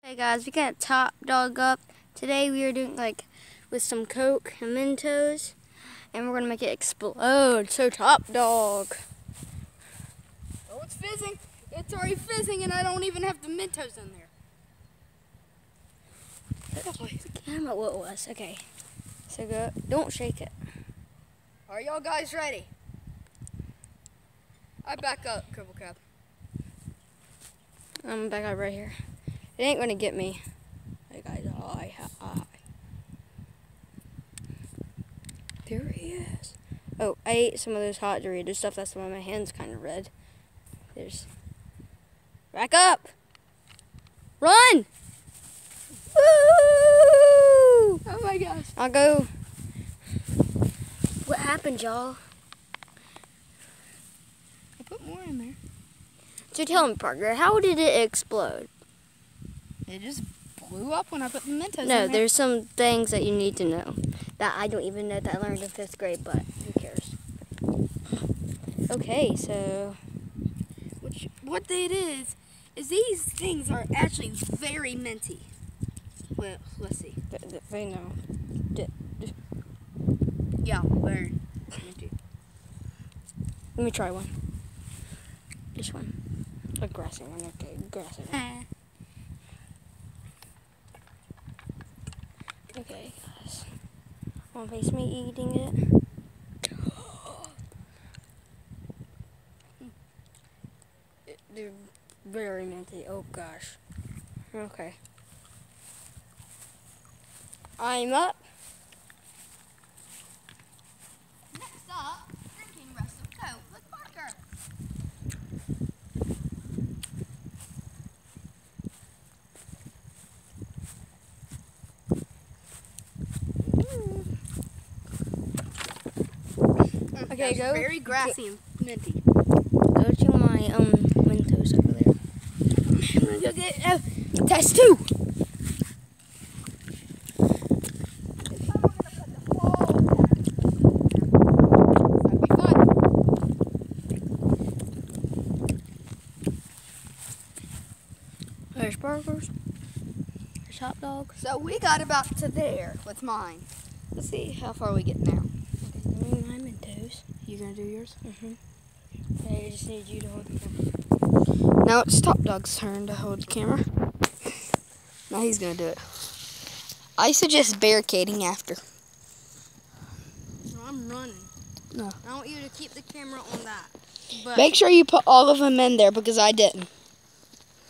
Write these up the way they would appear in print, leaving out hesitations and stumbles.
Hey guys, we got Top Dog up. Today we are doing with some Coke and Mentos, and we're gonna make it explode. So Top Dog. Oh, it's fizzing. It's already fizzing, and I don't even have the Mentos in there. The camera, what it was? Okay. So go. Don't shake it. Are y'all guys ready? I back up, CrIbble CrAb. I'm back up right here. It ain't gonna get me. Hey guys, there he is. Oh, I ate some of those hot Doritos stuff. That's why my hand's kind of red. Back up! Run! Woo! Oh my gosh. I'll go. What happened, y'all? I put more in there. So tell me, Parker, how did it explode? It just blew up when I put the Mentos in No, there. there's some things that you need to know that I don't even know that I learned in 5th grade, but who cares? Okay, so What it is these things are actually very minty. Well, let's see. they know. Yeah, very minty. Let me try one. This one. A grassy one, okay, grassy one. Okay, guys. Want to face me eating it? They're very minty. Oh gosh. Okay. I'm up. Next up, drinking rest of Coke with Parker. Okay, go. Very grassy and minty. Go to my Mentos over there. I'm gonna go get test 2. There's burgers. There's hot dogs. So we got about to there with mine. Let's see how far we get now. Okay, give me my Mentos. You gonna do yours? Okay, I just need you to hold the camera. Now it's Top Dog's turn to hold the camera. Now he's gonna do it. I suggest barricading after. No, I'm running. No. I want you to keep the camera on that. But Make sure you put all of them in there because I didn't.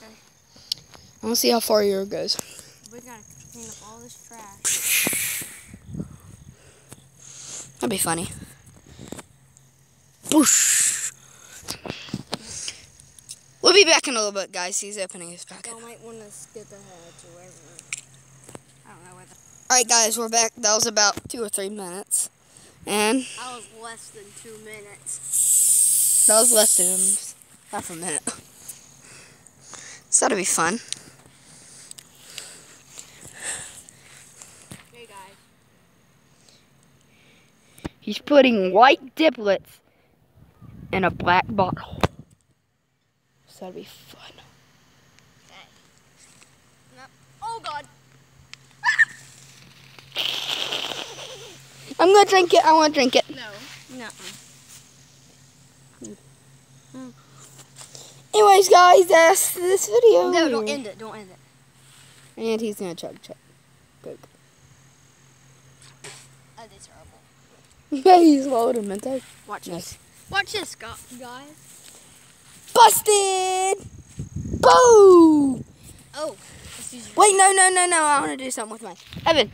Okay. I want to see how far yours goes. We gotta clean up all this trash. That'd be funny. Boosh. We'll be back in a little bit, guys. He's opening his packet. Y'all might want to skip ahead to wherever. I don't know where Alright, guys, we're back. That was about 2 or 3 minutes. And I was less than 2 minutes. that was less than half a minute. So that'll be fun. Okay, guys. He's putting white diplets in a black bottle. So that'll be fun. Okay. Nope. Oh, God. I'm gonna drink it. I want to drink it. No. No. Anyways, guys, that's this video. No, don't end it. Don't end it. And he's gonna chug Coke. Oh, that's terrible. Yeah, he swallowed a Mentos. Watch Nice. this. Watch this, guys. Busted! Boo! Oh. Let's use your Wait, no. I want to do something with mine. Evan,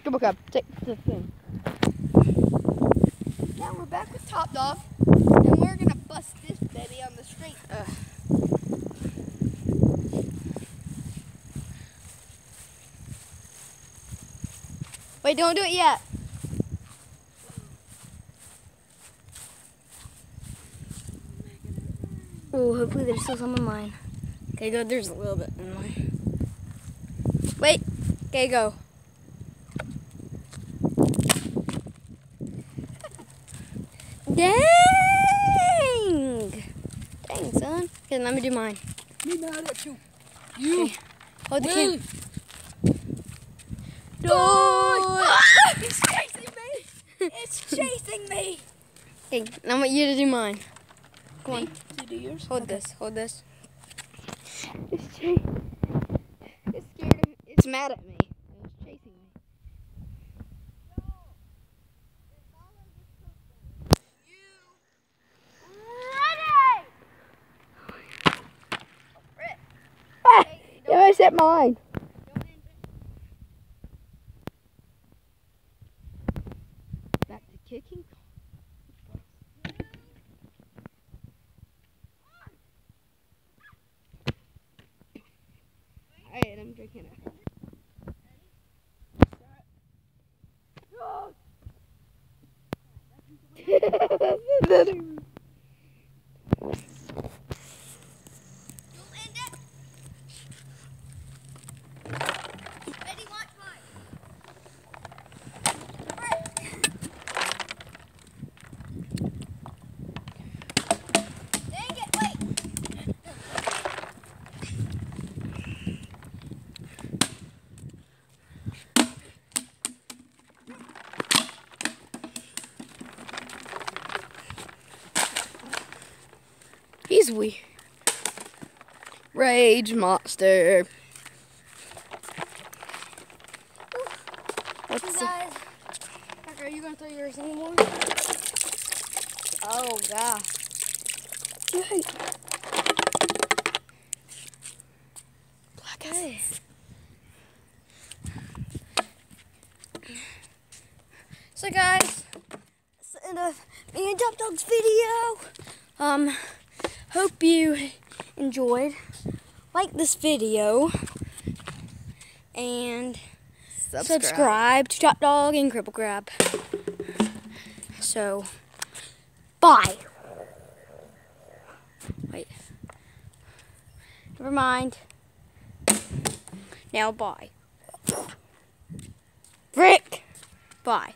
CrIbble CrAb, take the thing. Now we're back with Top Dog, and we're gonna bust this baby on the street. Wait, don't do it yet. Oh, hopefully there's still some in mine. Okay, go. There's a little bit in mine. Wait. Okay, go. Dang! Dang, son. Okay, let me do mine. Me mad at you. You. Okay. Hold the camera. It's chasing me! It's chasing me! Okay, now I want you to do mine. Come on. To do yours? Hold this. Hold this. It's scared of me. It's mad at me. It's chasing me. You almost hit mine. Back to kicking. Alright, I'm drinking it. He's weird. Rage monster. What's Guys, Parker, are you gonna throw yours anymore? Oh gosh. Wait. Black eye. So guys, that's the end of me and Top Dog's video. Hope you enjoyed. Like this video and subscribe to Top Dog and CrIbble CrAb. So, bye. Wait. Never mind. Now, bye. Rick. Bye.